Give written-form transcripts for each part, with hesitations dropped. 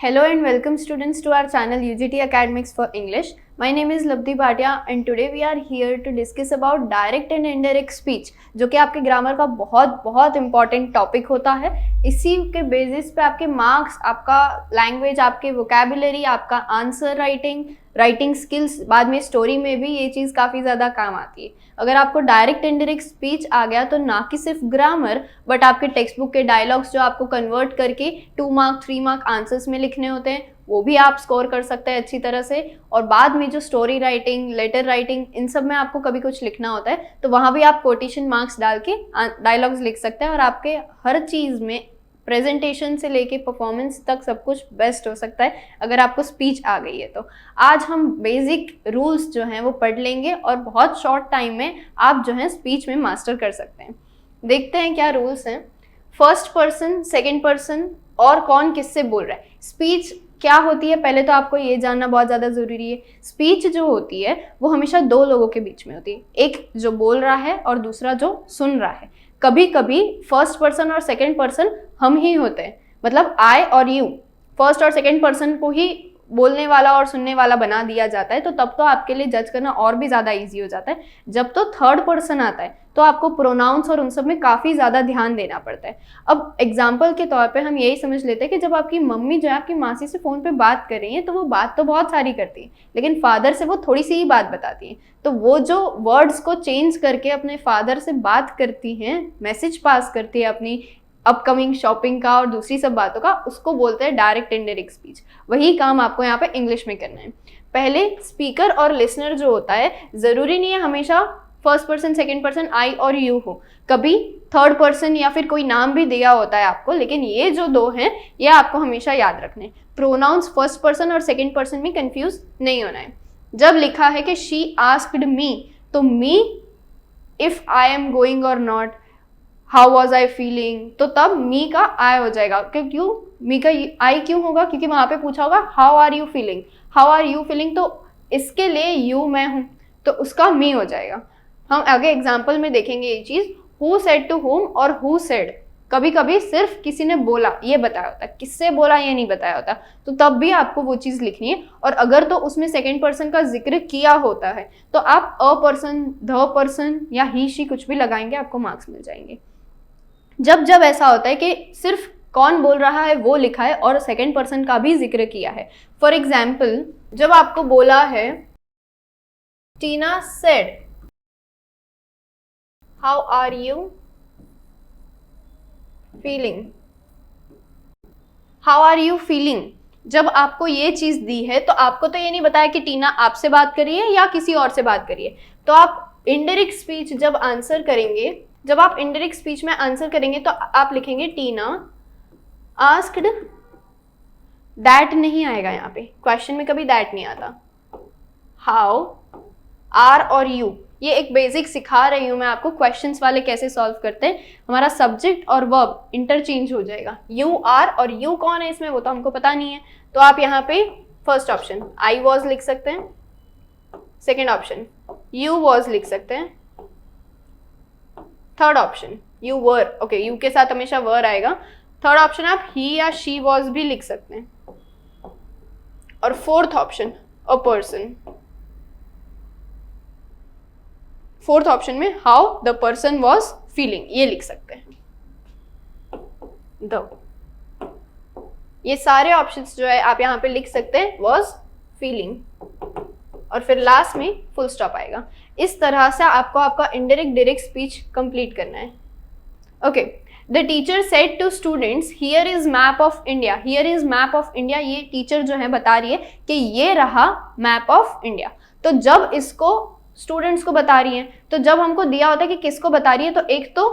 Hello and welcome students to our channel UGT Academics for English. My name is Labdhi Bhatia and today we are here to discuss about direct and indirect speech, जो कि आपके grammar का बहुत important topic होता है। इसी के basis पे आपके मार्क्स, आपका लैंग्वेज, आपके वोकैबुलरी, आपका आंसर राइटिंग स्किल्स, बाद में स्टोरी में भी ये चीज़ काफ़ी ज़्यादा काम आती है। अगर आपको डायरेक्ट इंडायरेक्ट स्पीच आ गया तो ना कि सिर्फ ग्रामर बट आपके टेक्स्ट बुक के डायलॉग्स जो आपको कन्वर्ट करके 2 मार्क 3 मार्क आंसर्स में लिखने होते हैं वो भी आप स्कोर कर सकते हैं अच्छी तरह से। और बाद में जो स्टोरी राइटिंग, लेटर राइटिंग, इन सब में आपको कभी कुछ लिखना होता है तो वहाँ भी आप कोटेशन मार्क्स डाल के डायलॉग्स लिख सकते हैं और आपके हर चीज़ में प्रेजेंटेशन से लेके परफॉर्मेंस तक सब कुछ बेस्ट हो सकता है अगर आपको स्पीच आ गई है तो। आज हम बेसिक रूल्स जो हैं वो पढ़ लेंगे और बहुत शॉर्ट टाइम में आप जो है स्पीच में मास्टर कर सकते हैं। देखते हैं क्या रूल्स हैं। फर्स्ट पर्सन, सेकंड पर्सन और कौन किससे बोल रहा है। स्पीच क्या होती है पहले तो आपको ये जानना बहुत ज़्यादा ज़रूरी है। स्पीच जो होती है वो हमेशा 2 लोगों के बीच में होती है, एक जो बोल रहा है और दूसरा जो सुन रहा है। कभी कभी फर्स्ट पर्सन और सेकंड पर्सन हम ही होते हैं, मतलब आई और यू, फर्स्ट और सेकंड पर्सन को ही बोलने वाला और सुनने वाला बना दिया जाता है, तो तब तो आपके लिए जज करना और भी ज़्यादा इजी हो जाता है। जब तो थर्ड पर्सन आता है तो आपको प्रोनाउंस और उन सब में काफ़ी ज़्यादा ध्यान देना पड़ता है। अब एग्जाम्पल के तौर पे हम यही समझ लेते हैं कि जब आपकी मम्मी जो है आपकी मासी से फ़ोन पे बात कर रही है तो वो बात तो बहुत सारी करती है लेकिन फादर से वो थोड़ी सी ही बात बताती है, तो वो जो वर्ड्स को चेंज करके अपने फादर से बात करती हैं, मैसेज पास करती है अपनी अपकमिंग शॉपिंग का और दूसरी सब बातों का, उसको बोलते हैं डायरेक्ट इंडायरेक्ट स्पीच। वही काम आपको यहाँ पे इंग्लिश में करना है। पहले स्पीकर और लिसनर जो होता है, ज़रूरी नहीं है हमेशा first person second person I और यू हो, कभी थर्ड पर्सन या फिर कोई नाम भी दिया होता है आपको, लेकिन ये जो 2 हैं ये आपको हमेशा याद रखने। प्रोनाउंस फर्स्ट पर्सन और सेकंड पर्सन में कंफ्यूज नहीं होना है। जब लिखा है कि she asked me, to me if I am going और not, how was I feeling, तो तब मी का आई हो जाएगा। क्यों मी का आई क्यों होगा? क्योंकि वहाँ पे पूछा होगा how are you feeling, how are you feeling, तो इसके लिए यू मैं हूँ तो उसका मी हो जाएगा। हम आगे एग्जाम्पल में देखेंगे ये चीज़। हु सेड टू होम और हु सेड, कभी कभी सिर्फ किसी ने बोला ये बताया होता है, किससे बोला ये नहीं बताया होता, तो तब भी आपको वो चीज़ लिखनी है। और अगर तो उसमें सेकंड पर्सन का जिक्र किया होता है तो आप अ पर्सन, द पर्सन या ही शी कुछ भी लगाएंगे, आपको मार्क्स मिल जाएंगे। जब ऐसा होता है कि सिर्फ कौन बोल रहा है वो लिखा है और सेकंड पर्सन का भी जिक्र किया है, फॉर एग्जाम्पल जब आपको बोला है Tina said how are you feeling, how are you feeling, जब आपको ये चीज दी है तो आपको तो ये नहीं बताया कि टीना आपसे बात कर रही है या किसी और से बात कर रही है, तो आप इनडायरेक्ट स्पीच जब आंसर करेंगे, जब आप इनडायरेक्ट स्पीच में आंसर करेंगे तो आप लिखेंगे टीना आस्क्ड, दैट नहीं आएगा यहाँ पे, क्वेश्चन में कभी दैट नहीं आता। हाउ आर और यू, ये एक बेसिक सिखा रही हूँ मैं आपको, क्वेश्चंस वाले कैसे सॉल्व करते हैं। हमारा सब्जेक्ट और वर्ब इंटरचेंज हो जाएगा, यू आर, और यू कौन है इसमें वो तो हमको पता नहीं है, तो आप यहाँ पे फर्स्ट ऑप्शन आई वॉज लिख सकते हैं, सेकेंड ऑप्शन यू वॉज लिख सकते हैं, third option you were, okay you के साथ हमेशा वर आएगा, थर्ड ऑप्शन आप ही या शी वॉज भी लिख सकते हैं, और fourth option a person, fourth option में how the person was feeling ये लिख सकते हैं। ये सारे ऑप्शंस जो है आप यहाँ पे लिख सकते हैं वॉज फीलिंग, और फिर लास्ट में फुल स्टॉप आएगा। इस तरह से आपको आपका इनडायरेक्ट डायरेक्ट स्पीच कंप्लीट करना है। Okay, the teacher said to students here is map of India, here is map of India, ये टीचर जो है बता रही है कि ये रहा मैप ऑफ इंडिया। तो जब इसको स्टूडेंट्स को बता रही हैं, तो जब हमको दिया होता है कि किसको बता रही है, तो एक तो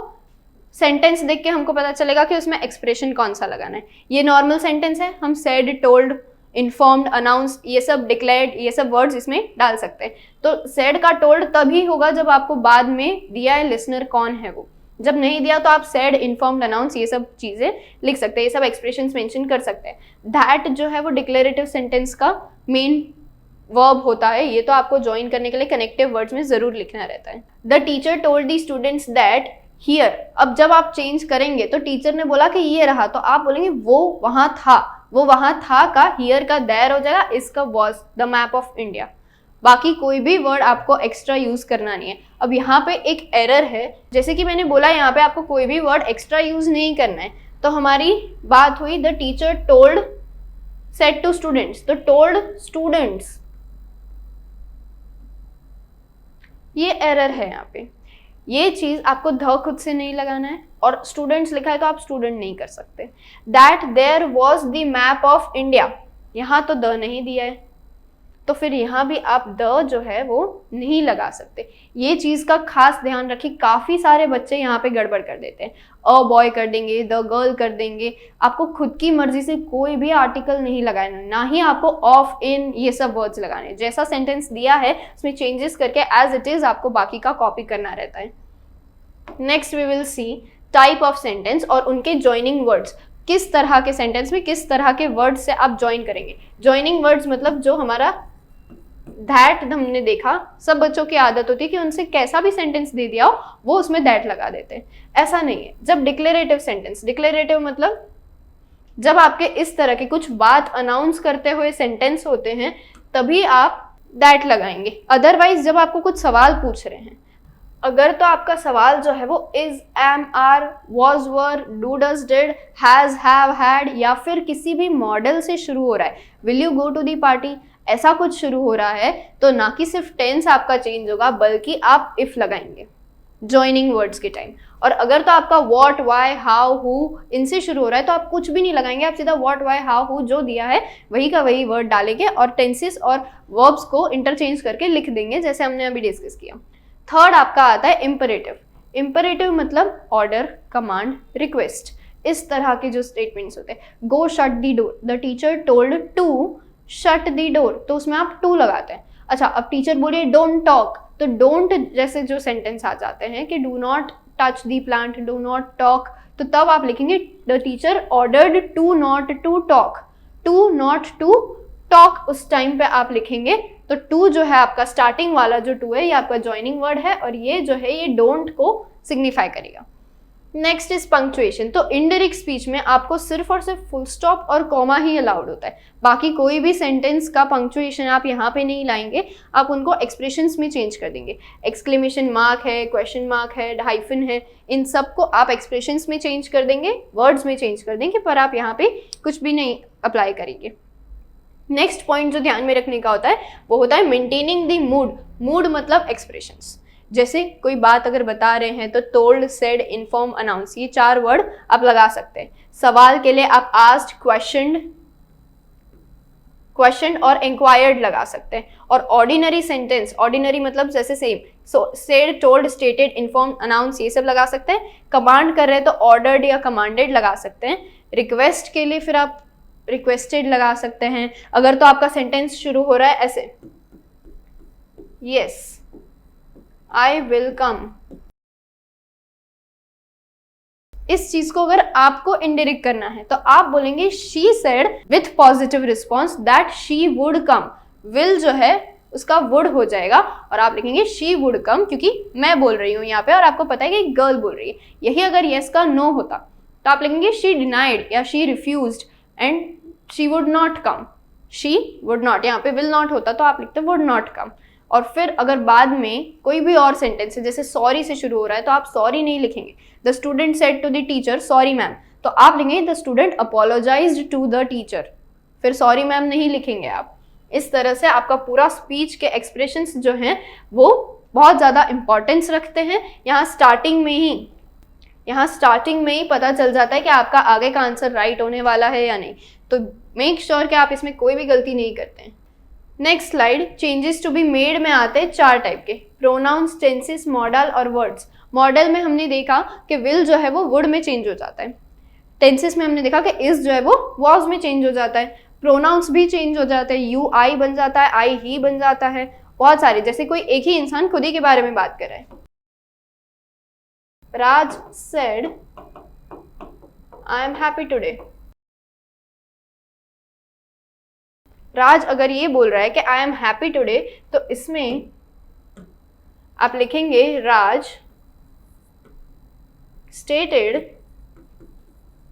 सेंटेंस देख के हमको पता चलेगा कि उसमें एक्सप्रेशन कौन सा लगाना है। ये नॉर्मल सेंटेंस है, हम सेड, टोल्ड, इन्फॉर्म्ड, अनाउंस, ये सब डिक्लेयर्ड, ये सब वर्ड्स इसमें डाल सकते हैं। तो सेड का टोल्ड तभी होगा जब आपको बाद में दिया है लिसनर कौन है वो, जब नहीं दिया तो आप सेड, इन्फॉर्म्ड, अनाउंस ये सब चीज़ें लिख सकते हैं, ये सब एक्सप्रेशंस मेंशन कर सकते हैं। दैट जो है वो डिक्लेरेटिव सेंटेंस का मेन वर्ब होता है, ये तो आपको ज्वाइन करने के लिए कनेक्टिव वर्ड्स में जरूर लिखना रहता है। The teacher told the students that here, अब जब आप चेंज करेंगे तो टीचर ने बोला कि ये रहा, तो आप बोलेंगे वो वहाँ था, वो वहां था का हियर का देयर हो जाएगा, इसका was the map of India. बाकी कोई भी वर्ड आपको एक्स्ट्रा यूज करना नहीं है। अब यहाँ पे एक एरर है, जैसे कि मैंने बोला यहाँ पे आपको कोई भी वर्ड एक्स्ट्रा यूज नहीं करना है। तो हमारी बात हुई the teacher told said to students, तो टोल्ड स्टूडेंट्स, ये एरर है यहाँ पे। ये चीज आपको ध खुद से नहीं लगाना है, और स्टूडेंट्स लिखा है तो आप स्टूडेंट नहीं कर सकते। That there was the map of India, यहाँ तो द नहीं दिया है, तो फिर यहाँ भी आप द जो है वो नहीं लगा सकते। ये चीज का खास ध्यान रखिए, काफी सारे बच्चे यहाँ पे गड़बड़ कर देते हैं, अ बॉय कर देंगे, द गर्ल कर देंगे। आपको खुद की मर्जी से कोई भी आर्टिकल नहीं लगाना, ना ही आपको ऑफ, इन, ये सब वर्ड्स लगाने। जैसा सेंटेंस दिया है उसमें चेंजेस करके एज इट इज आपको बाकी का कॉपी करना रहता है। Next we will see type of sentence और उनके ज्वाइनिंग वर्ड्स। किस तरह के सेंटेंस में किस तरह के वर्ड्स से आप ज्वाइन करेंगे। ज्वाइनिंग वर्ड्स मतलब जो हमारा दैट हमने देखा, सब बच्चों की आदत होती है कि उनसे कैसा भी सेंटेंस दे दिया हो वो उसमें दैट लगा देते हैं। ऐसा नहीं है। जब डिक्लेरेटिव सेंटेंस, डिक्लेरेटिव मतलब जब आपके इस तरह की कुछ बात अनाउंस करते हुए सेंटेंस होते हैं तभी आप दैट लगाएंगे। अदरवाइज जब आपको कुछ सवाल पूछ रहे हैं, अगर तो आपका सवाल जो है वो is, am, are, was, were, do, does, did, has, have, had या फिर किसी भी मॉडल से शुरू हो रहा है, will you go to the party, ऐसा कुछ शुरू हो रहा है, तो ना कि सिर्फ टेंस आपका चेंज होगा बल्कि आप इफ लगाएंगे ज्वाइनिंग वर्ड्स के टाइम। और अगर तो आपका व्हाट, व्हाई, हाउ, हु इनसे शुरू हो रहा है तो आप कुछ भी नहीं लगाएंगे, आप सीधा व्हाट, व्हाई, हाउ, हु जो दिया है वही का वही वर्ड डालेंगे और टेंसेस और वर्ब्स को इंटरचेंज करके लिख देंगे, जैसे हमने अभी डिस्कस किया। थर्ड आपका आता है इम्परेटिव। इम्परेटिव मतलब ऑर्डर, कमांड, रिक्वेस्ट, इस तरह के जो स्टेटमेंट्स होते हैं। Go shut the door, the teacher told to shut the door, तो उसमें आप टू लगाते हैं। अच्छा, अब टीचर बोलिए डोंट टॉक, तो डोंट जैसे जो सेंटेंस आ जाते हैं कि do not touch the plant, do not talk, तो तब आप लिखेंगे the teacher ordered to not to talk, to not to talk उस टाइम पे आप लिखेंगे। तो टू जो है आपका स्टार्टिंग वाला जो टू है ये आपका ज्वाइनिंग वर्ड है और ये जो है ये डोंट को सिग्निफाई करेगा। Next is punctuation. तो इनडायरेक्ट स्पीच में आपको सिर्फ और सिर्फ फुल स्टॉप और कॉमा ही अलाउड होता है, बाकी कोई भी सेंटेंस का पंक्चुएशन आप यहाँ पे नहीं लाएंगे, आप उनको एक्सप्रेशंस में चेंज कर देंगे। एक्सक्लेमेशन मार्क है, क्वेश्चन मार्क है, हाइफन है, इन सब को आप एक्सप्रेशंस में चेंज कर देंगे, वर्ड्स में चेंज कर देंगे, पर आप यहाँ पे कुछ भी नहीं अप्लाई करेंगे। नेक्स्ट पॉइंट जो ध्यान में रखने का होता है वो होता है मेंटेनिंग द मूड। मूड मतलब एक्सप्रेशंस। जैसे कोई बात अगर बता रहे हैं तो टोल्ड, सेड, इन्फॉर्म, अनाउंस, ये 4 वर्ड आप लगा सकते हैं। सवाल के लिए आप आस्क्ड, क्वेश्चन और इंक्वायर्ड लगा सकते हैं। और ऑर्डिनरी सेंटेंस, ऑर्डिनरी मतलब जैसे same, said, told, stated, inform, announce, ये सब लगा सकते हैं। कमांड कर रहे हैं तो ऑर्डर्ड या कमांडेड लगा सकते हैं। रिक्वेस्ट के लिए फिर आप रिक्वेस्टेड लगा सकते हैं। अगर तो आपका सेंटेंस शुरू हो रहा है ऐसे, यस आई विल कम, इस चीज को अगर आपको इंडायरेक्ट करना है तो आप बोलेंगे she said with positive response that she would come. Will जो है उसका वुड हो जाएगा और आप लिखेंगे शी वुड कम, क्योंकि मैं बोल रही हूँ यहाँ पे और आपको पता है कि गर्ल बोल रही है। यही अगर यस का नो होता तो आप लिखेंगे शी डिनाइड या she refused and she would not come, she would not. यहाँ पे विल नॉट होता तो आप लिखते वुड नॉट कम। और फिर अगर बाद में कोई भी और सेंटेंस है, जैसे सॉरी से शुरू हो रहा है तो आप सॉरी नहीं लिखेंगे। The student said to the teacher sorry ma'am, तो आप लिखेंगे the student apologised to the teacher, फिर सॉरी मैम नहीं लिखेंगे आप। इस तरह से आपका पूरा स्पीच के एक्सप्रेशंस जो हैं वो बहुत ज़्यादा इंपॉर्टेंस रखते हैं। यहाँ स्टार्टिंग में ही पता चल जाता है कि आपका आगे का आंसर राइट होने वाला है या नहीं। तो मेक श्योर कि आप इसमें कोई भी गलती नहीं करते हैं। Next slide, changes to be made में आते हैं 4 टाइप के, प्रोनाउंस, टेंसेस, मॉडल और वर्ड्स। मॉडल में हमने देखा कि विल जो है वो वुड में चेंज हो जाता है। टेंसेस में हमने देखा कि इज जो है वो वॉज में चेंज हो जाता है। प्रोनाउंस भी चेंज हो जाते हैं, यू आई बन जाता है, आई ही बन जाता है, बहुत सारे। जैसे कोई एक ही इंसान खुद ही के बारे में बात कर रहा है, Raj said I am happy today. Raj अगर ये बोल रहा है कि आई एम हैप्पी टुडे तो इसमें आप लिखेंगे राज स्टेटेड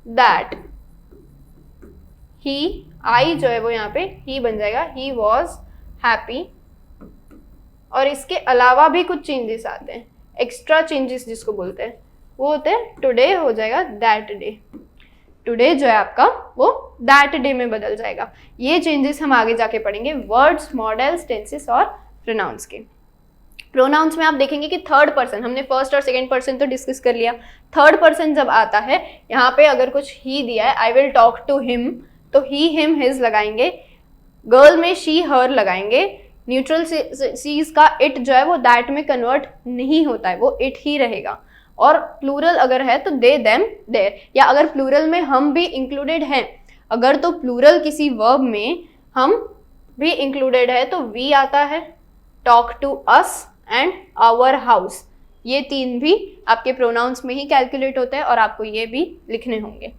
दैट ही, आई जो है वो यहाँ पे ही बन जाएगा, ही वॉज हैप्पी। और इसके अलावा भी कुछ चेंजेस आते हैं, एक्स्ट्रा चेंजेस जिसको बोलते हैं, वो होते हैं टुडे हो जाएगा दैट डे। टुडे जो है आपका वो दैट डे में बदल जाएगा। ये चेंजेस हम आगे जाके पढ़ेंगे वर्ड्स, मॉडल्स, टेंसेस और प्रोनाउंस के। प्रोनाउंस में आप देखेंगे कि थर्ड पर्सन, हमने फर्स्ट और सेकंड पर्सन तो डिस्कस कर लिया, थर्ड पर्सन जब आता है यहाँ पे अगर कुछ ही दिया है, I will talk to him, तो ही, हिम, हिज लगाएंगे। गर्ल में शी, हर लगाएंगे। न्यूट्रल सीज का इट जो है वो दैट में कन्वर्ट नहीं होता है, वो इट ही रहेगा। और प्लूरल अगर है तो दे, देम, देयर। या अगर प्लूरल में हम भी इंक्लूडेड हैं, अगर तो प्लूरल किसी वर्ब में हम भी इंक्लूडेड है तो वी आता है, talk to us and our house. ये तीन भी आपके प्रोनाउंस में ही कैलकुलेट होते हैं और आपको ये भी लिखने होंगे।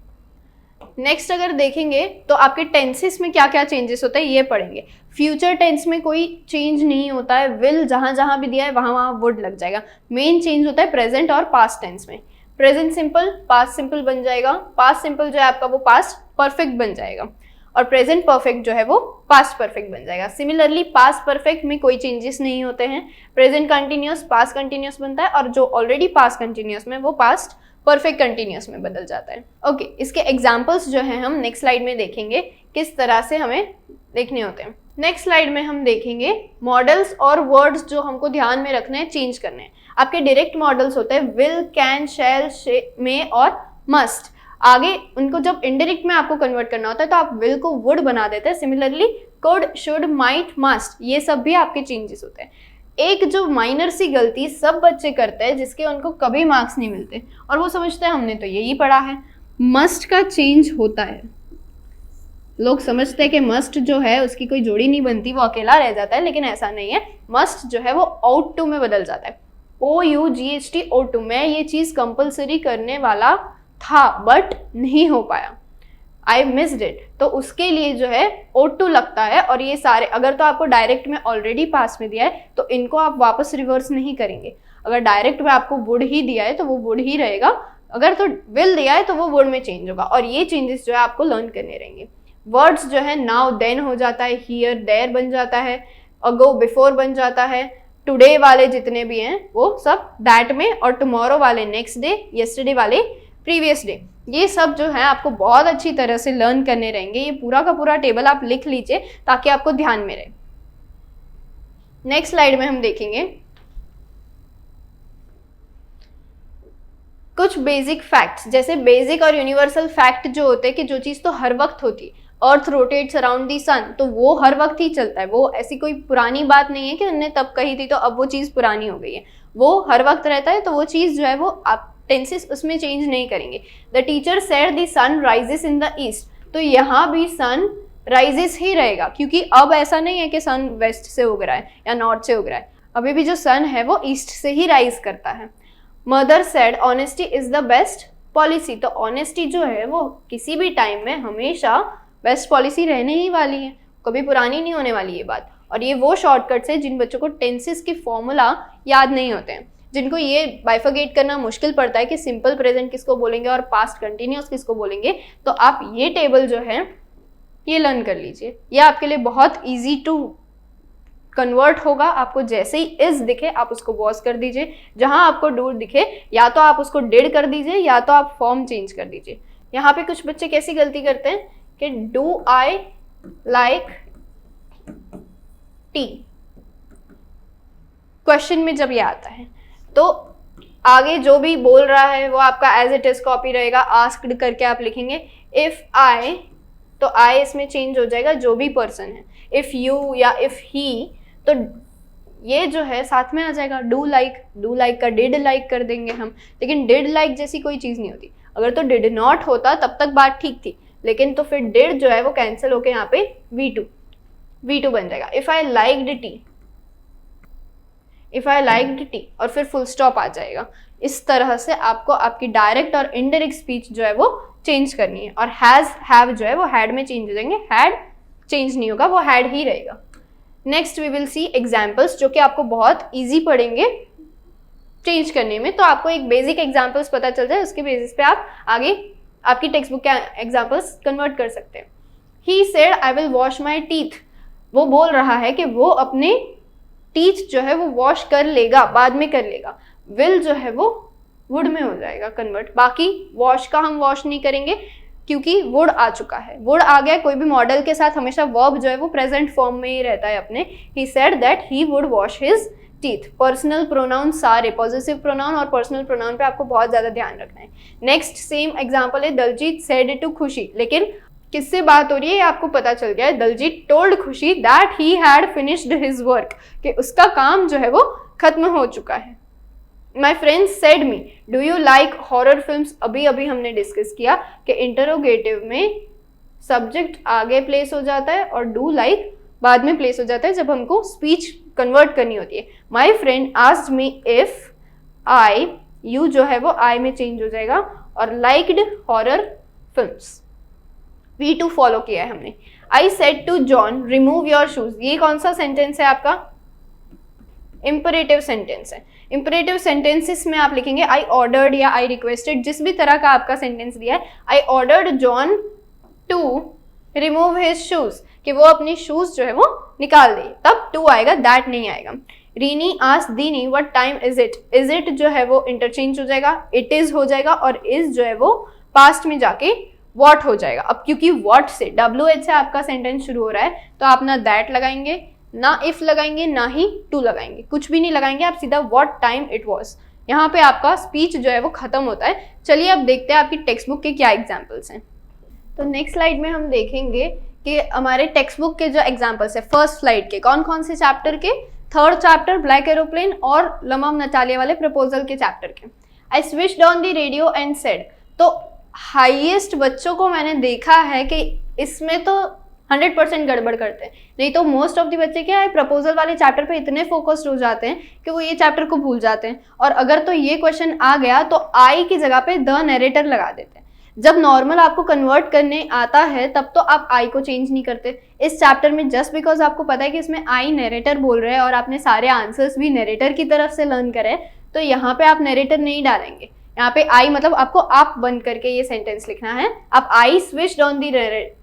नेक्स्ट अगर देखेंगे तो आपके टेंसेस में क्या क्या चेंजेस होते हैं ये पढ़ेंगे। फ्यूचर टेंस में कोई चेंज नहीं होता है, विल जहाँ जहाँ भी दिया है वहाँ वहाँ वुड लग जाएगा। मेन चेंज होता है प्रेजेंट और पास्ट टेंस में। प्रेजेंट सिंपल पास्ट सिंपल बन जाएगा, पास्ट सिंपल जो है आपका वो पास्ट परफेक्ट बन जाएगा, और प्रेजेंट परफेक्ट जो है वो पास्ट परफेक्ट बन जाएगा। सिमिलरली पास्ट परफेक्ट में कोई चेंजेस नहीं होते हैं, प्रेजेंट कंटिन्यूअस पास्ट कंटिन्यूअस बनता है, और जो ऑलरेडी पास्ट कंटिन्यूअस में वो पास्ट परफेक्ट कंटिन्यूअस में बदल जाता है। ओके, इसके एग्जाम्पल्स जो है हम नेक्स्ट स्लाइड में देखेंगे किस तरह से हमें देखने होते हैं। नेक्स्ट स्लाइड में हम देखेंगे मॉडल्स और वर्ड्स जो हमको ध्यान में रखने हैं, चेंज करने हैं। आपके डायरेक्ट मॉडल्स होते हैं विल, कैन, शैल, मे और मस्ट। आगे उनको जब इनडायरेक्ट में आपको कन्वर्ट करना होता है तो आप विल को वुड बना देते हैं। Similarly could, should, might, must, ये सब भी आपके चेंजेस होते हैं। एक जो माइनर सी गलती सब बच्चे करते हैं जिसके उनको कभी मार्क्स नहीं मिलते और वो समझते हैं हमने तो यही पढ़ा है, मस्ट का चेंज होता है। लोग समझते हैं कि मस्ट जो है उसकी कोई जोड़ी नहीं बनती, वो अकेला रह जाता है, लेकिन ऐसा नहीं है। मस्ट जो है वो आउट टू में बदल जाता है, OUGHT, आउट टू। मैं ये चीज़ कंपल्सरी करने वाला था बट नहीं हो पाया, आई मिस्ड इट, तो उसके लिए जो है O2 लगता है। और ये सारे अगर तो आपको डायरेक्ट में ऑलरेडी पास में दिया है तो इनको आप वापस रिवर्स नहीं करेंगे। अगर डायरेक्ट में आपको वुड ही दिया है तो वो वुड ही रहेगा, अगर तो विल दिया है तो वो वुड में चेंज होगा। और ये चेंजेस जो है आपको लर्न करने रहेंगे। वर्ड्स जो है नाउ, देन हो जाता है, हियर, देयर बन जाता है, अगो, बिफोर बन जाता है, टुडे वाले जितने भी हैं वो सब दैट में, और टुमारो वाले नेक्स्ट डे, येस्टरडे वाले प्रीवियस डे। ये सब जो है आपको बहुत अच्छी तरह से लर्न करने रहेंगे। ये पूरा का पूरा टेबल आप लिख लीजिए ताकि आपको ध्यान में रहे। नेक्स्ट स्लाइड में हम देखेंगे कुछ बेसिक फैक्ट्स। जैसे बेसिक और यूनिवर्सल फैक्ट जो होते हैं कि जो चीज़ तो हर वक्त होती, अर्थ रोटेट्स अराउंड दी सन, तो वो हर वक्त ही चलता है। वो ऐसी कोई पुरानी बात नहीं है कि उन्होंने तब कही थी तो अब वो चीज़ पुरानी हो गई है, वो हर वक्त रहता है। तो वो चीज़ जो है वो आप टेंसेस उसमें चेंज नहीं करेंगे। The teacher said the sun rises in the east, तो यहाँ भी सन राइजेस ही रहेगा, क्योंकि अब ऐसा नहीं है कि सन वेस्ट से उग रहा है या नॉर्थ से उग रहा है, अभी भी जो सन है वो ईस्ट से ही राइज करता है। Mother said honesty is the best policy, तो ऑनेस्टी जो है वो किसी भी टाइम में हमेशा बेस्ट पॉलिसी रहने ही वाली है, कभी पुरानी नहीं होने वाली ये बात। और ये वो शॉर्टकट्स है जिन बच्चों को टेंसेस की फॉर्मूला याद नहीं होते हैं, जिनको ये बाइफर्गेट करना मुश्किल पड़ता है कि सिंपल प्रेजेंट किसको बोलेंगे और पास्ट कंटिन्यूअस किसको बोलेंगे, तो आप ये टेबल जो है ये लर्न कर लीजिए। ये आपके लिए बहुत इजी टू कन्वर्ट होगा। आपको जैसे ही इज दिखे आप उसको वॉज कर दीजिए, जहां आपको डू दिखे या तो आप उसको डिड कर दीजिए या तो आप फॉर्म चेंज कर दीजिए। यहाँ पे कुछ बच्चे कैसी गलती करते हैं कि do I like T, question में जब ये आता है तो आगे जो भी बोल रहा है वो आपका एज इट इज कॉपी रहेगा, आस्क्ड करके आप लिखेंगे। इफ आई, तो आई इसमें चेंज हो जाएगा जो भी पर्सन है। इफ यू या इफ ही, तो ये जो है साथ में आ जाएगा। डू लाइक का डिड लाइक कर देंगे हम, लेकिन डिड लाइक जैसी कोई चीज़ नहीं होती। अगर तो डिड नॉट होता तब तक बात ठीक थी, लेकिन तो फिर डिड जो है वो कैंसिल होके यहाँ पे V2 बन जाएगा। इफ आई लाइक्ड टी, और फिर फुल स्टॉप आ जाएगा। इस तरह से आपको आपकी डायरेक्ट और इनडायरेक्ट स्पीच जो है वो चेंज करनी है। और हैज, हैव जो है वो हैड में चेंज हो जाएंगे, हैड चेंज नहीं होगा, वो हैड ही रहेगा। Next we will see examples, जो कि आपको बहुत ईजी पड़ेंगे चेंज करने में। तो आपको एक बेसिक एग्जाम्पल्स पता चल जाए, उसके बेसिस पे आप आगे आपकी टेक्स्ट बुक के एग्जाम्पल्स कन्वर्ट कर सकते हैं। He said I will wash my teeth, वो बोल रहा है कि वो अपने टीथ जो है वो वॉश कर लेगा, बाद में कर लेगा। विल जो है वो वुड में हो जाएगा कन्वर्ट, बाकी वॉश का हम वॉश नहीं करेंगे क्योंकि वुड आ चुका है, वुड आ गया। कोई भी मॉडल के साथ हमेशा वर्ब जो है वो प्रेजेंट फॉर्म में ही रहता है अपने। He said that he would wash his teeth. Personal pronoun सारे, पॉजिटिव प्रोनाउन और पर्सनल प्रोनाउन पे आपको बहुत ज्यादा ध्यान रखना है। नेक्स्ट सेम एग्जांपल है दलजीत सेड टू खुशी, लेकिन किससे बात हो रही है ये आपको पता चल गया है। दलजीत टोल्ड खुशी that he had finished his work, कि उसका काम जो है वो खत्म हो चुका है। My friends said me do you like horror films, अभी अभी हमने डिस्कस किया कि इंटरोगेटिव में सब्जेक्ट आगे प्लेस हो जाता है और डू लाइक बाद में प्लेस हो जाता है जब हमको स्पीच कन्वर्ट करनी होती है। My friend asked me if I, you जो है वो आई में चेंज हो जाएगा, और liked horror films, V2 follow किया है हमने। I said to John remove your shoes, ये कौन सा सेंटेंस है आपका? इंपरेटिव सेंटेंस है। इंपरेटिव सेंटेंसेस में आप लिखेंगे आई ऑर्डर्ड या आई रिक्वेस्टेड, जिस भी तरह का आपका सेंटेंस दिया है। I ordered John to remove his shoes, कि वो अपनी शूज जो है वो निकाल दे, तब टू आएगा, दैट नहीं आएगा। रीनी आस्क्ड दीनी what time is it, is it जो है वो इंटरचेंज हो जाएगा, इट इज हो जाएगा, और इज जो है वो पास्ट में जाके व्हाट हो जाएगा। अब क्योंकि व्हाट से WH से आपका सेंटेंस शुरू हो रहा है तो आप ना दैट लगाएंगे, ना इफ लगाएंगे, ना ही टू लगाएंगे, कुछ भी नहीं लगाएंगे, आप सीधा व्हाट टाइम इट वॉज। यहाँ पे आपका स्पीच जो है वो खत्म होता है। चलिए अब देखते हैं आपकी टेक्स्ट बुक के क्या एग्जाम्पल्स हैं। तो नेक्स्ट स्लाइड में हम देखेंगे कि हमारे टेक्स्ट बुक के जो एग्जाम्पल्स है फर्स्ट स्लाइड के, कौन कौन से चैप्टर के? थर्ड चैप्टर ब्लैक एरोप्लेन और लमम नटालिया वाले प्रपोजल के चैप्टर के। आई switched on the radio and said, तो हाईएस्ट बच्चों को मैंने देखा है कि इसमें तो 100% गड़बड़ करते हैं, नहीं तो मोस्ट ऑफ द बच्चे क्या है प्रपोजल वाले चैप्टर पे इतने फोकस्ड हो जाते हैं कि वो ये चैप्टर को भूल जाते हैं। और अगर तो ये क्वेश्चन आ गया तो आई की जगह पे द नरेटर लगा देते हैं। जब नॉर्मल आपको कन्वर्ट करने आता है तब तो आप आई को चेंज नहीं करते। इस चैप्टर में जस्ट बिकॉज आपको पता है कि इसमें आई नरेटर बोल रहे हैं और आपने सारे आंसर्स भी नरेटर की तरफ से लर्न करे, तो यहाँ पे आप नरेटर नहीं डालेंगे। यहाँ पे आई मतलब आपको आप बंद करके ये सेंटेंस लिखना है। आप I switched on the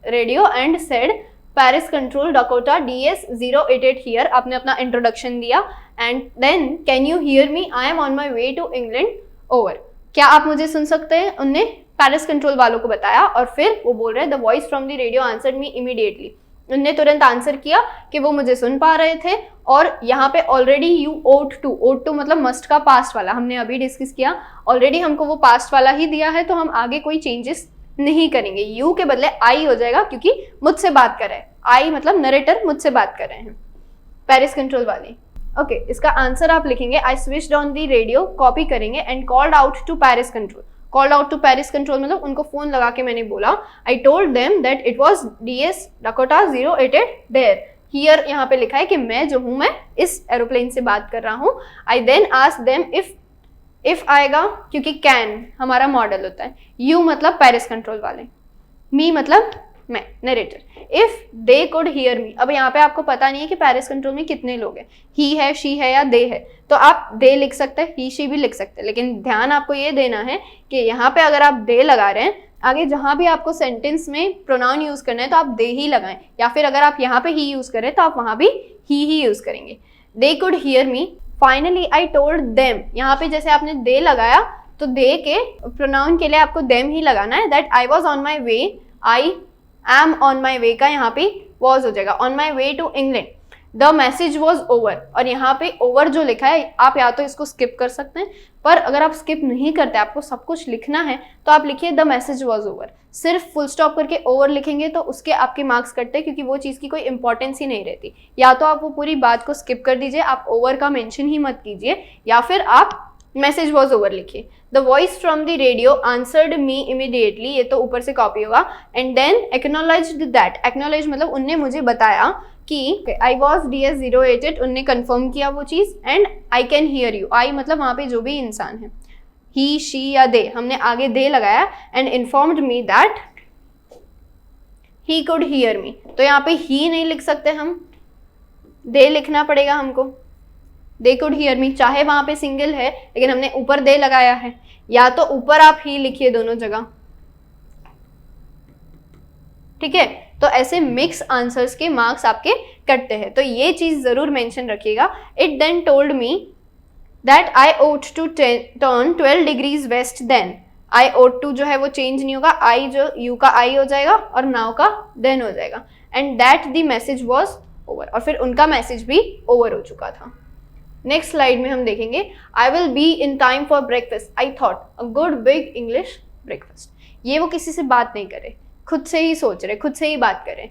radio and said Paris control Dakota DS088 here, आपने अपना इंट्रोडक्शन दिया, and then can you hear me, I am on my way to England over, क्या आप मुझे सुन सकते हैं, उनने पेरिस कंट्रोल वालों को बताया। और फिर वो बोल रहे हैं the voice from the radio answered me immediately, उनने तुरंत आंसर किया कि वो मुझे सुन पा रहे थे। और यहाँ पे ऑलरेडी यू ought to मतलब मस्ट का पास्ट वाला हमने अभी डिस्कस किया, ऑलरेडी हमको वो पास्ट वाला ही दिया है तो हम आगे कोई चेंजेस नहीं करेंगे। यू के बदले आई हो जाएगा क्योंकि मुझसे बात कर रहे हैं, आई मतलब नरेटर मुझसे बात कर रहे हैं पेरिस कंट्रोल वाले। ओके, इसका आंसर आप लिखेंगे I switched on the radio, copy करेंगे, and called out to Paris control. Called out to Paris control मतलब उनको फोन लगा के मैंने बोला, I told them that it was DS Dakota 088 there. Here यहाँ पे लिखा है कि मैं जो हूँ मैं इस एरोप्लेन से बात कर रहा हूँ। आई देन आस्क्ड देम इफ आएगा क्योंकि कैन हमारा मॉडल होता है, यू मतलब पेरिस कंट्रोल वाले, मी मतलब मैं narrator, if they could hear me. अब यहाँ पे आपको पता नहीं है कि पेरिस कंट्रोल में कितने लोग हैं, ही है, शी है या दे है, तो आप दे लिख सकते हैं, ही शी भी लिख सकते हैं, लेकिन ध्यान आपको ये देना है कि यहाँ पे अगर आप दे लगा रहे हैं, आगे जहाँ भी आपको सेंटेंस में प्रोनाउन यूज करना है तो आप दे ही लगाएं, या फिर अगर आप यहाँ पे ही यूज करें तो आप वहाँ भी ही यूज करेंगे। They could hear me, finally I told them, यहाँ पे जैसे आपने दे लगाया तो दे के प्रोनाउन के लिए आपको देम ही लगाना है, that I was on my way, I am on my way का यहाँ पे वॉज हो जाएगा, on my way to England, the message was over. और यहाँ पे ओवर जो लिखा है आप या तो इसको स्किप कर सकते हैं, पर अगर आप स्किप नहीं करते, आपको सब कुछ लिखना है तो आप लिखिए द मैसेज वॉज ओवर। सिर्फ फुल स्टॉप करके ओवर लिखेंगे तो उसके आपके मार्क्स कटते हैं क्योंकि वो चीज़ की कोई इंपॉर्टेंस ही नहीं रहती। या तो आप वो पूरी बात को स्किप कर दीजिए, आप ओवर का मेंशन ही मत कीजिए, या फिर आप मैसेज वॉज ओवर लिखिए। The voice from the radio answered me immediately, ये तो ऊपर से कॉपी होगा, and then acknowledged that, acknowledge मतलब उनने मुझे बताया कि आई वॉज DS088, उनने कंफर्म किया वो चीज़, and I can hear you, I मतलब वहाँ पे जो भी इंसान है, ही शी या दे, हमने आगे दे लगाया, and informed me that he could hear me. तो यहाँ पे ही नहीं लिख सकते हम, दे लिखना पड़ेगा हमको, दे कुड हियर मी, चाहे वहां पे सिंगल है लेकिन हमने ऊपर दे लगाया है, या तो ऊपर आप ही लिखिए दोनों जगह, ठीक है। तो ऐसे मिक्स आंसर्स के मार्क्स आपके कटते हैं, तो ये चीज़ ज़रूर मेंशन रखिएगा। It then told me that I ought to turn 12 degrees west then. I ought to जो है वो चेंज नहीं होगा, आई जो यू का आई हो जाएगा और नाउ का देन हो जाएगा, and that the message was over, और फिर उनका मैसेज भी ओवर हो चुका था। नेक्स्ट स्लाइड में हम देखेंगे, I will be in time for breakfast I thought a good big English breakfast. ये वो किसी से बात नहीं करे, खुद से ही सोच रहे, खुद से ही बात करें,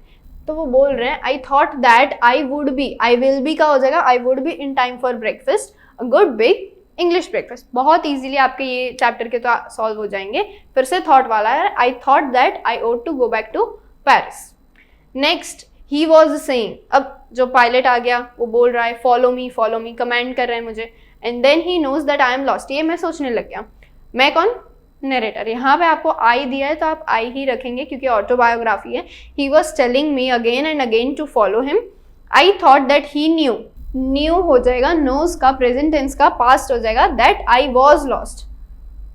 तो वो बोल रहे हैं आई thought that I would be, I will be का हो जाएगा I would be in time for breakfast a good big English breakfast. बहुत इजीली आपके ये चैप्टर के तो सॉल्व हो जाएंगे। फिर से थॉट वाला है, I thought that I ought to go back to Paris. Next, he was saying, अब जो पायलट आ गया वो बोल रहा है फॉलो मी, कमेंड कर रहे हैं मुझे, and then he knows that I am lost. ये मैं सोचने लग गया, मैं कौन, नरेटर। यहाँ पे आपको आई दिया है तो आप आई ही रखेंगे क्योंकि ऑटोबायोग्राफी है। He was telling me again and again to follow him. I thought that he knew, knew हो जाएगा, नोज का प्रेजेंट टेंस का पास्ट हो जाएगा, that I was lost,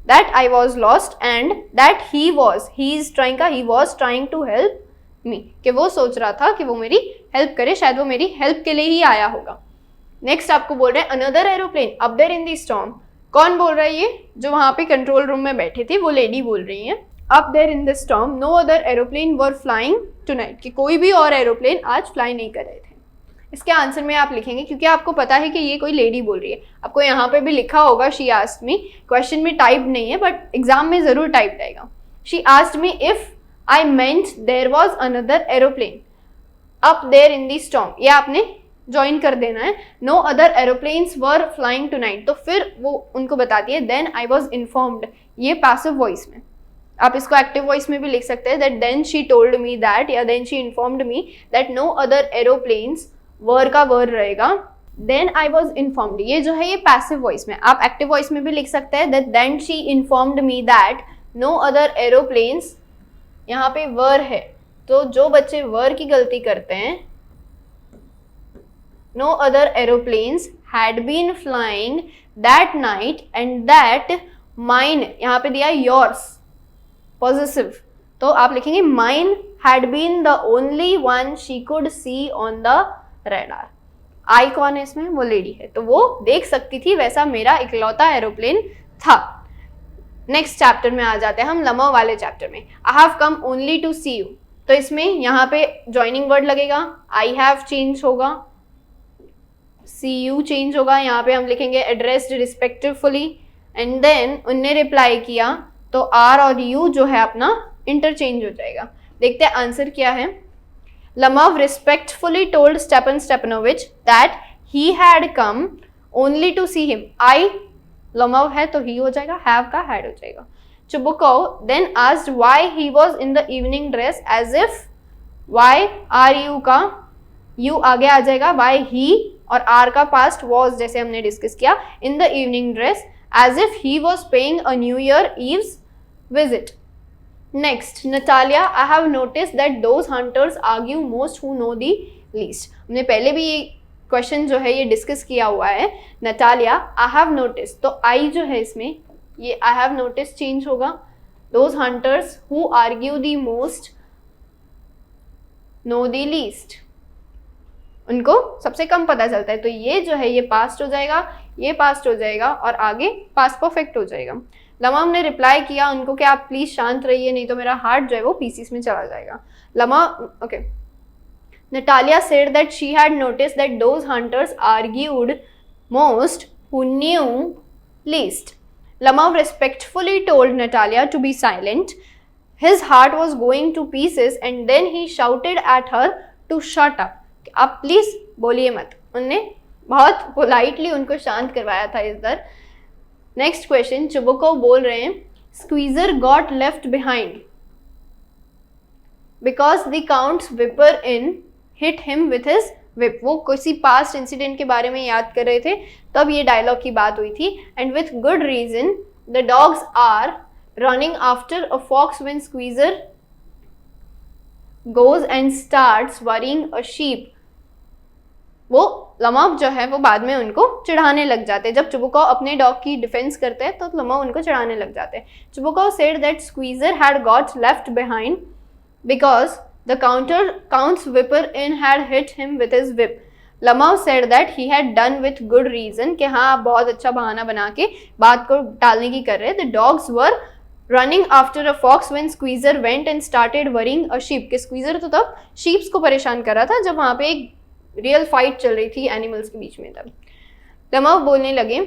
that I was lost, and that he was, he is trying का he was trying to help me, कि वो सोच रहा था कि वो मेरी हेल्प करे, शायद वो मेरी हेल्प के लिए ही आया होगा। नेक्स्ट आपको बोल रहे हैं another aeroplane up there in the storm. कौन बोल रहा है ये, जो वहां पे कंट्रोल रूम में बैठे थे वो लेडी बोल रही है। Up there in the storm no other aeroplane were flying tonight, कि कोई भी और एरोप्लेन आज फ्लाई नहीं कर रहे थे। इसके आंसर में आप लिखेंगे, क्योंकि आपको पता है कि ये कोई लेडी बोल रही है, आपको यहाँ पे भी लिखा होगा शी आस्क्ड मी, क्वेश्चन में टाइप नहीं है बट एग्जाम में जरूर टाइप रहेगा। She asked me if I meant there was another aeroplane up there in the storm, ये आपने ज्वाइन कर देना है। No other aeroplanes were flying tonight, तो फिर वो उनको बताती है देन आई वॉज इन्फॉर्म्ड, ये पैसिव वॉइस में। आप इसको एक्टिव वॉइस में भी लिख सकते हैं, that then she told me that, या then she informed me that no other aeroplanes, were का वर रहेगा, देन आई वॉज इन्फॉर्म्ड, ये जो है ये पैसिव वॉइस में। आप एक्टिव वॉइस में भी लिख सकते हैं that then she informed me that no other aeroplanes, यहाँ पे वर है तो जो बच्चे वर की गलती करते हैं, no other aeroplanes had been flying that night and that mine, यहाँ पे दिया yours possessive, तो आप लिखेंगे mine had been the only one she could see on the radar। आई कौन है इसमें, वो लेडी है, तो वो देख सकती थी, वैसा मेरा इकलौता एरोप्लेन था। नेक्स्ट चैप्टर में आ जाते हैं हम, लमो वाले चैप्टर में। I have come only to see you, तो इसमें यहाँ पे ज्वाइनिंग वर्ड लगेगा, आई हैव चेंज होगा, सी यू चेंज होगा, यहाँ पे हम लिखेंगे एड्रेस्ड रिस्पेक्टफुली, एंड देन उनने रिप्लाई किया तो आर और यू जो है अपना इंटरचेंज हो जाएगा। देखते हैं आंसर क्या है। लमव respectfully told Stepan Stepanovich that he had come only to see him. I लमव है तो ही हो जाएगा, हैव का हैड हो जाएगा। Chubukov then asked why he was in the evening dress as if, why are you का यू आगे आ जाएगा, व्हाई ही और आर का पास्ट वॉज, जैसे हमने डिस्कस किया, in the evening dress as if he was paying a new year eve's visit. Next, Natalia I have notice that those hunters argue most who know the least. हमने पहले भी ये question जो है ये डिस्कस किया हुआ है। नटालिया आई हैव नोटिस, तो आई जो है इसमें ये आई हैव नोटिस चेंज होगा, those hunters who argue the most no the least, उनको सबसे कम पता चलता है, तो ये जो है ये पास्ट हो जाएगा, ये पास्ट हो जाएगा और आगे पास्ट परफेक्ट हो जाएगा। लमा ने रिप्लाई किया उनको कि आप प्लीज शांत रहिए नहीं तो मेरा हार्ट जो है वो पीसीस में चला जाएगा। लमा okay, Natalia said that she had notice that those hunters argued most who knew least. लमा respectfully told Natalia to be silent. His heart was going to pieces and then he shouted at her to shut up. आप please बोलिए मत, उनने बहुत politely उनको शांत करवाया था इधर। नेक्स्ट क्वेश्चन, चुबुको बोल रहे हैं Squeezer got left behind because the count's whipper in hit him with his whip. वो किसी पास्ट इंसिडेंट के बारे में याद कर रहे थे तब ये डायलॉग की बात हुई थी। And with good reason the dogs are running after a fox when Squeezer goes and starts worrying a sheep। वो लमॉक जो है वो बाद में उनको चिढ़ाने लग जाते हैं। जब चुबुको अपने डॉग की डिफेंस करते हैं तो लमॉक उनको चिढ़ाने लग जाते हैं। चुबुको said that Squeezer had got left behind because The count's whipper in had hit him with his whip. Lamau said that he had done with good reason कि हाँ आप बहुत अच्छा बहाना बना के बात को टालने की कर रहे. The dogs were running after a fox when Squeezer went and started worrying a sheep. कि Squeezer तो तब sheeps को परेशान कर रहा था जब वहाँ पे एक रियल फाइट चल रही थी एनिमल्स के बीच में. तब Lamau बोलने लगे,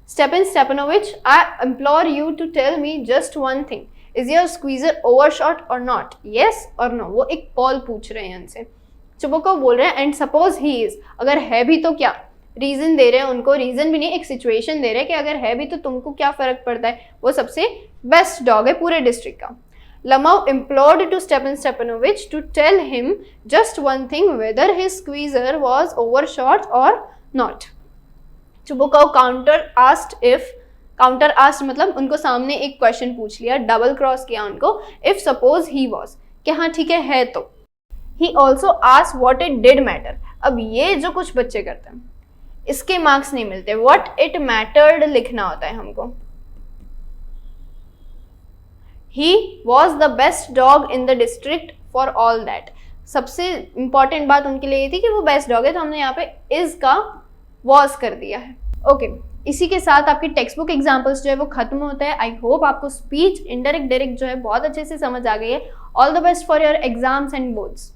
Stepan Stepanovich, I implore you to tell me just one thing. Is your Squeezer overshot or not? Yes or no? वो एक पॉल पूछ रहे हैं उनसे. चुबोको बोल रहे हैं एंड सपोज ही इज, अगर है भी तो क्या. रीजन दे रहे हैं उनको, रीजन भी नहीं एक सिचुएशन दे रहे हैं कि अगर है भी तो तुमको क्या फर्क पड़ता है, वो सबसे बेस्ट डॉग है पूरे डिस्ट्रिक्ट का. Lamau implored to Stepan Stepanovich to tell him just one thing, whether his Squeezer was overshot or not. Chubukov counter asked मतलब उनको सामने एक क्वेश्चन पूछ लिया, डबल क्रॉस किया उनको. इफ सपोज ही वॉज, कि हाँ ठीक है तो. He also asked what it did matter. अब ये जो कुछ बच्चे करते हैं इसके मार्क्स नहीं मिलते. व्हाट इट मैटर्ड लिखना होता है हमको. He was the best dog in the district for all that. सबसे इंपॉर्टेंट बात उनके लिए ये थी कि वो बेस्ट डॉग है, तो हमने यहाँ पे इज का वॉज कर दिया है. ओके इसी के साथ आपके टेक्स्ट बुक एग्जाम्पल्स जो है वो खत्म होता है. आई होप आपको स्पीच इनडायरेक्ट डायरेक्ट जो है बहुत अच्छे से समझ आ गई है. All the best for your exams and boards.